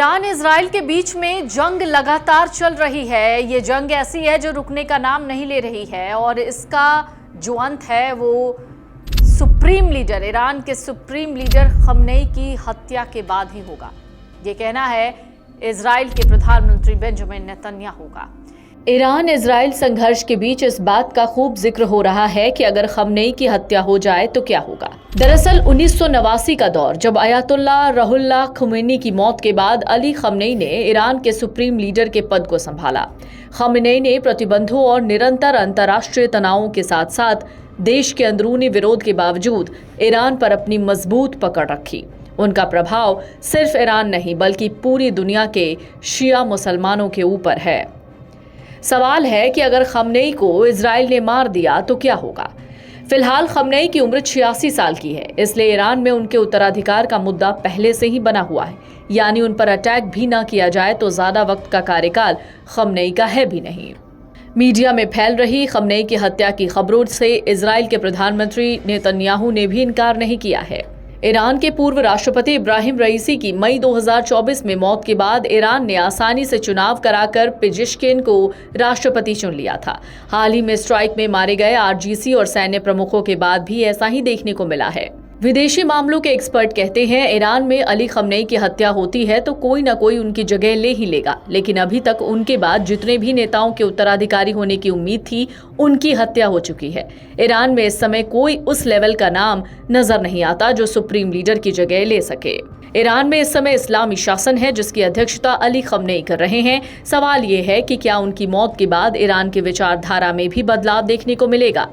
Iran Israel के बीच में जंग लगातार चल रही है। ये जंग ऐसी है जो रुकने का नाम नहीं ले रही है और इसका जो अंत है वो सुप्रीम लीडर, ईरान के सुप्रीम लीडर खमेनी की हत्या के बाद ही होगा। ये कहना है इजराइल के प्रधानमंत्री बेंजामिन नेतन्याहू का। ईरान इजराइल संघर्ष के बीच इस बात का खूब जिक्र हो रहा है कि अगर खमेनी की हत्या हो जाए तो क्या होगा। दरअसल 1989 का दौर, जब अयातुल्लाह रुहुल्लाह खमेनी की मौत के बाद अली खमेनी ने ईरान के सुप्रीम लीडर के पद को संभाला। खमेनी ने प्रतिबंधों और निरंतर अंतर्राष्ट्रीय तनावों के साथ साथ देश के अंदरूनी विरोध के बावजूद ईरान पर अपनी मजबूत पकड़ रखी। उनका प्रभाव सिर्फ ईरान नहीं बल्कि पूरी दुनिया के शिया मुसलमानों के ऊपर है। सवाल है कि अगर खमेनी को इजराइल ने मार दिया तो क्या होगा। फिलहाल खमेनी की उम्र 86 साल की है, इसलिए ईरान में उनके उत्तराधिकार का मुद्दा पहले से ही बना हुआ है। यानी उन पर अटैक भी ना किया जाए तो ज्यादा वक्त का कार्यकाल खमेनी का है भी नहीं। मीडिया में फैल रही खमेनी की हत्या की खबरों से इजराइल के प्रधानमंत्री नेतन्याहू ने भी इनकार नहीं किया है। ईरान के पूर्व राष्ट्रपति इब्राहिम रईसी की मई 2024 में मौत के बाद ईरान ने आसानी से चुनाव कराकर पेजेश्किन को राष्ट्रपति चुन लिया था। हाल ही में स्ट्राइक में मारे गए आरजीसी और सैन्य प्रमुखों के बाद भी ऐसा ही देखने को मिला है। विदेशी मामलों के एक्सपर्ट कहते हैं ईरान में अली खमेनी की हत्या होती है तो कोई न कोई उनकी जगह ले ही लेगा, लेकिन अभी तक उनके बाद जितने भी नेताओं के उत्तराधिकारी होने की उम्मीद थी उनकी हत्या हो चुकी है। ईरान में इस समय कोई उस लेवल का नाम नजर नहीं आता जो सुप्रीम लीडर की जगह ले सके। ईरान में इस समय इस्लामी शासन है जिसकी अध्यक्षता अली खमेनी कर रहे हैं। सवाल ये है कि क्या उनकी मौत के बाद ईरान की विचारधारा में भी बदलाव देखने को मिलेगा।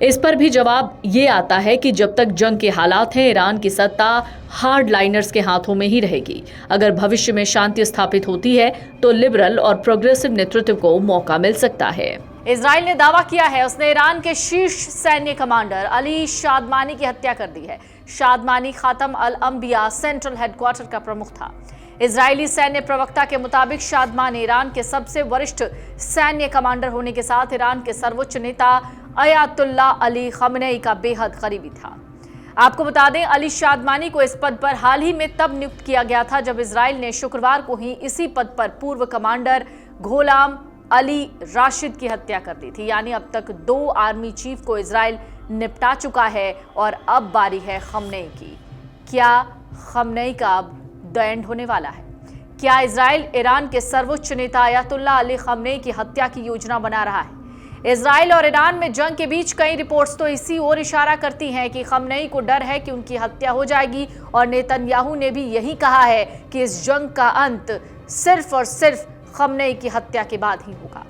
इस पर भी जवाब ये आता है कि जब तक जंग के हालात हैं ईरान की सत्ता हार्ड लाइनर्स के हाथों में ही रहेगी। अगर भविष्य में शांति स्थापित होती है तो लिबरल और प्रोग्रेसिव नेतृत्व को मौका मिल सकता है। इजराइल ने दावा किया है उसने ईरान के शीर्ष सैन्य कमांडर अली शादमानी की हत्या कर दी है। शादमानी खातम अल अंबिया सेंट्रल हेडक्वार्टर का प्रमुख था। इजरायली सैन्य प्रवक्ता के मुताबिक शादमानी ईरान के सबसे वरिष्ठ सैन्य कमांडर होने के साथ ईरान के सर्वोच्च नेता अयातुल्लाह अली खमेनी का बेहद करीबी था। आपको बता दें, अली शादमानी को इस पद पर हाल ही में तब नियुक्त किया गया था जब इजराइल ने शुक्रवार को ही इसी पद पर पूर्व कमांडर गोलाम अली राशिद की हत्या कर दी थी। यानी अब तक 2 आर्मी चीफ को इजराइल निपटा चुका है और अब बारी है खमेनी की। क्या खमेनी का अब द एंड होने वाला है? क्या इजराइल ईरान के सर्वोच्च नेता अयातुल्लाह अली खमेनी की हत्या की योजना बना रहा है? इजराइल और ईरान में जंग के बीच कई रिपोर्ट्स तो इसी ओर इशारा करती हैं कि खमेनी को डर है कि उनकी हत्या हो जाएगी और नेतन्याहू ने भी यही कहा है कि इस जंग का अंत सिर्फ और सिर्फ खमेनी की हत्या के बाद ही होगा।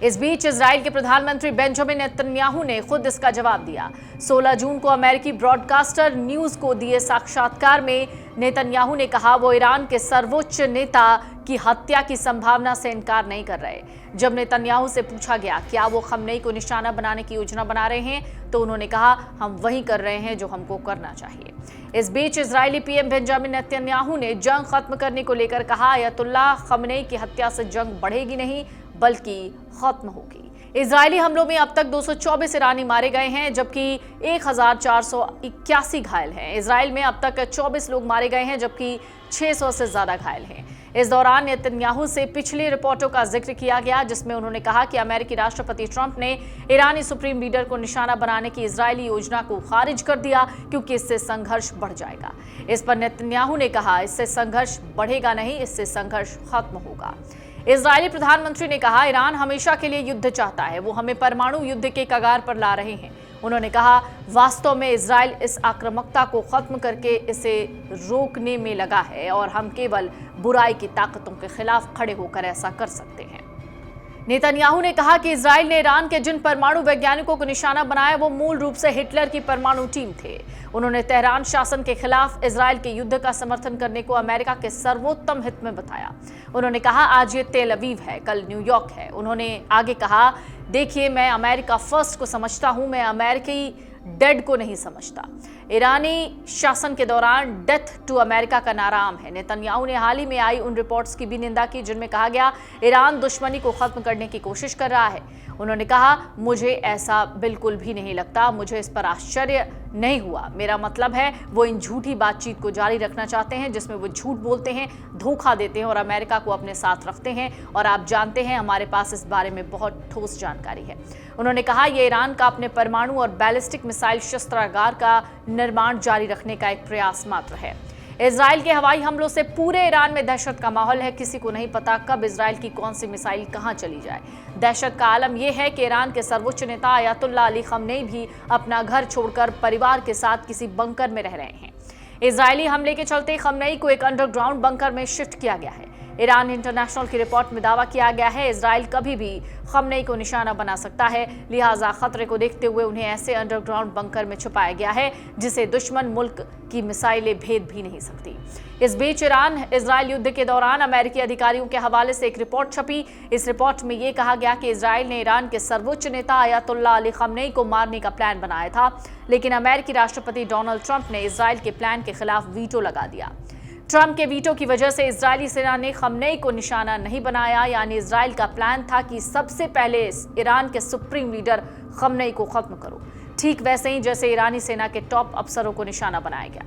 इस बीच इजराइल के प्रधानमंत्री बेंजामिन नेतन्याहू ने खुद इसका जवाब दिया। 16 जून को अमेरिकी ब्रॉडकास्टर न्यूज को दिए साक्षात्कार में नेतन्याहू ने कहा वो ईरान के सर्वोच्च नेता की हत्या की संभावना से इनकार नहीं कर रहे। जब नेतन्याहू से पूछा गया क्या वो खमेनी को निशाना बनाने की योजना बना रहे हैं तो उन्होंने कहा हम वही कर रहे हैं जो हमको करना चाहिए। इस बीच इजरायली पीएम बेंजामिन नेतन्याहू ने जंग खत्म करने को लेकर कहा अयतुल्लाह खमेनी की हत्या से जंग बढ़ेगी नहीं बल्कि खत्म होगी। इजरायली हमलों में अब तक 224 ईरानी मारे गए हैं जबकि 1481 घायल हैं। इजराइल में अब तक 24 लोग मारे गए हैं जबकि 600 से ज्यादा घायल हैं। इस दौरान नेतन्याहू से पिछली रिपोर्टों का जिक्र किया गया जिसमें उन्होंने कहा कि अमेरिकी राष्ट्रपति ट्रंप ने ईरानी सुप्रीम लीडर को निशाना बनाने की इजरायली योजना को खारिज कर दिया क्योंकि इससे संघर्ष बढ़ जाएगा। इस पर नेतन्याहू ने कहा इससे संघर्ष बढ़ेगा नहीं, इससे संघर्ष खत्म होगा। इजरायली प्रधानमंत्री ने कहा ईरान हमेशा के लिए युद्ध चाहता है, वो हमें परमाणु युद्ध के कगार पर ला रहे हैं। उन्होंने कहा वास्तव में इजराइल इस आक्रामकता को खत्म करके इसे रोकने में लगा है और हम केवल बुराई की ताकतों के खिलाफ खड़े होकर ऐसा कर सकते हैं। नेतन्याहू ने कहा कि इजराइल ने ईरान के जिन परमाणु वैज्ञानिकों को निशाना बनाया वो मूल रूप से हिटलर की परमाणु टीम थे। उन्होंने तेहरान शासन के खिलाफ इजराइल के युद्ध का समर्थन करने को अमेरिका के सर्वोत्तम हित में बताया। उन्होंने कहा आज ये तेल अवीव है, कल न्यूयॉर्क है। उन्होंने आगे कहा देखिए मैं अमेरिका फर्स्ट को समझता हूं, मैं अमेरिकी डेड को नहीं समझता। ईरानी शासन के दौरान डेथ टू अमेरिका का नारा आम है। नेतन्याहू ने हाल ही में आई उन रिपोर्ट्स की भी निंदा की जिनमें कहा गया ईरान दुश्मनी को खत्म करने की कोशिश कर रहा है। उन्होंने कहा, मुझे ऐसा बिल्कुल भी नहीं लगता, मुझे इस पर आश्चर्य नहीं हुआ। मेरा मतलब है वो इन झूठी बातचीत को जारी रखना चाहते हैं जिसमें वो झूठ बोलते हैं, धोखा देते हैं और अमेरिका को अपने साथ रखते हैं। और आप जानते हैं हमारे पास इस बारे में बहुत ठोस जानकारी है। उन्होंने कहा, यह ईरान का अपने परमाणु और बैलिस्टिक मिसाइल शस्त्रागार का निर्माण जारी रखने का एक प्रयास मात्र है। इजराइल के हवाई हमलों से पूरे ईरान में दहशत का माहौल है। किसी को नहीं पता कब इजराइल की कौन सी मिसाइल कहां चली जाए। दहशत का आलम यह है कि ईरान के सर्वोच्च नेता अयतुल्ला अली खमनेई भी अपना घर छोड़कर परिवार के साथ किसी बंकर में रह रहे हैं। इजरायली हमले के चलते खमनेई को एक अंडरग्राउंड बंकर में शिफ्ट किया गया है। ईरान इंटरनेशनल की रिपोर्ट में दावा किया गया है इजराइल कभी भी खमनेई को निशाना बना सकता है, लिहाजा खतरे को देखते हुए उन्हें ऐसे अंडरग्राउंड बंकर में छुपाया गया है जिसे दुश्मन मुल्क की मिसाइलें भेद भी नहीं सकती। इस बीच ईरान इजराइल युद्ध के दौरान अमेरिकी अधिकारियों के हवाले से एक रिपोर्ट छपी। इस रिपोर्ट में यह कहा गया कि इजराइल ने ईरान के सर्वोच्च नेता अयतुल्ला अली खमनेई को मारने का प्लान बनाया था, लेकिन अमेरिकी राष्ट्रपति डोनाल्ड ट्रंप ने इजराइल के प्लान के खिलाफ वीटो लगा दिया। ट्रंप के वीटो की वजह से इजरायली सेना ने खमनेई को निशाना नहीं बनाया, यानी इजराइल का प्लान था कि सबसे पहले ईरान के सुप्रीम लीडर खमनेई को खत्म करो, ठीक वैसे ही जैसे ईरानी सेना के टॉप अफसरों को निशाना बनाया गया।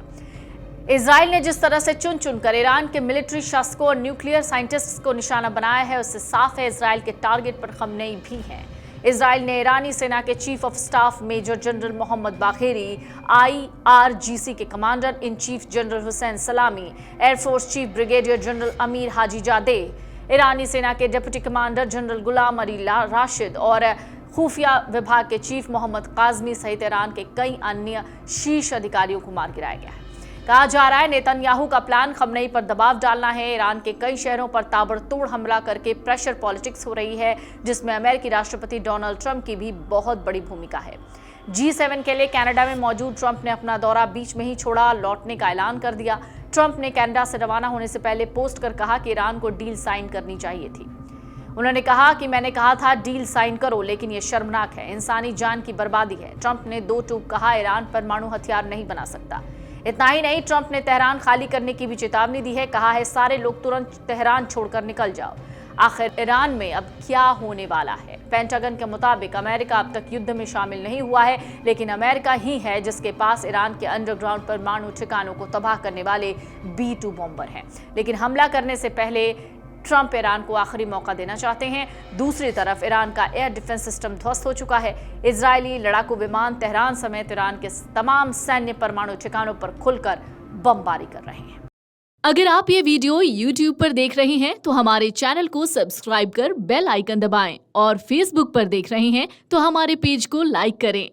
इजराइल ने जिस तरह से चुन चुनकर ईरान के मिलिट्री शासकों और न्यूक्लियर साइंटिस्ट्स को निशाना बनाया है, उससे साफ है इजराइल के टारगेट पर खमनेई भी हैं। इजराइल ने ईरानी सेना के chief of staff major general Mohammad Bagheri, IRGC के commander in chief general Hossein Salami, air force chief brigadier general Amir Hajizade, ईरानी सेना के deputy commander general Ghulam Ali Rashid और खुफिया विभाग के चीफ मोहम्मद काजमी सहित ईरान के कई अन्य शीर्ष अधिकारियों को मार गिराया गया है। कहा जा रहा है नेतन्याहू का प्लान खमनेई पर दबाव डालना है। ईरान के कई शहरों पर ताबड़तोड़ हमला करके प्रेशर पॉलिटिक्स हो रही है, जिसमें अमेरिकी राष्ट्रपति डोनाल्ड ट्रंप की भी बहुत बड़ी भूमिका है। G7 के लिए कनाडा में मौजूद ट्रंप ने अपना दौरा बीच में ही छोड़ा, लौटने का ऐलान कर दिया। ट्रंप ने कनाडा से रवाना होने से पहले पोस्ट कर कहा कि ईरान को डील साइन करनी चाहिए थी। उन्होंने कहा कि मैंने कहा था डील साइन करो, लेकिन यह शर्मनाक है, इंसानी जान की बर्बादी है। ट्रंप ने दो टूक कहा, ईरान परमाणु हथियार नहीं बना सकता। इतना ही नहीं, ट्रंप ने तेहरान खाली करने की भी चेतावनी दी है। कहा है सारे लोग तुरंत तेहरान छोड़कर निकल जाओ। आखिर ईरान में अब क्या होने वाला है? पेंटागन के मुताबिक अमेरिका अब तक युद्ध में शामिल नहीं हुआ है, लेकिन अमेरिका ही है जिसके पास ईरान के अंडरग्राउंड परमाणु ठिकानों को तबाह करने वाले B-2 बॉम्बर हैं। लेकिन हमला करने से पहले ट्रंप ईरान को आखिरी मौका देना चाहते हैं। दूसरी तरफ ईरान का एयर डिफेंस सिस्टम ध्वस्त हो चुका है। इजरायली लड़ाकू विमान तेहरान समेत ईरान के तमाम सैन्य परमाणु ठिकानों पर खुलकर बमबारी कर रहे हैं। अगर आप ये वीडियो YouTube पर देख रहे हैं तो हमारे चैनल को सब्सक्राइब कर बेल आइकन दबाएं और Facebook पर देख रहे हैं तो हमारे पेज को लाइक करें।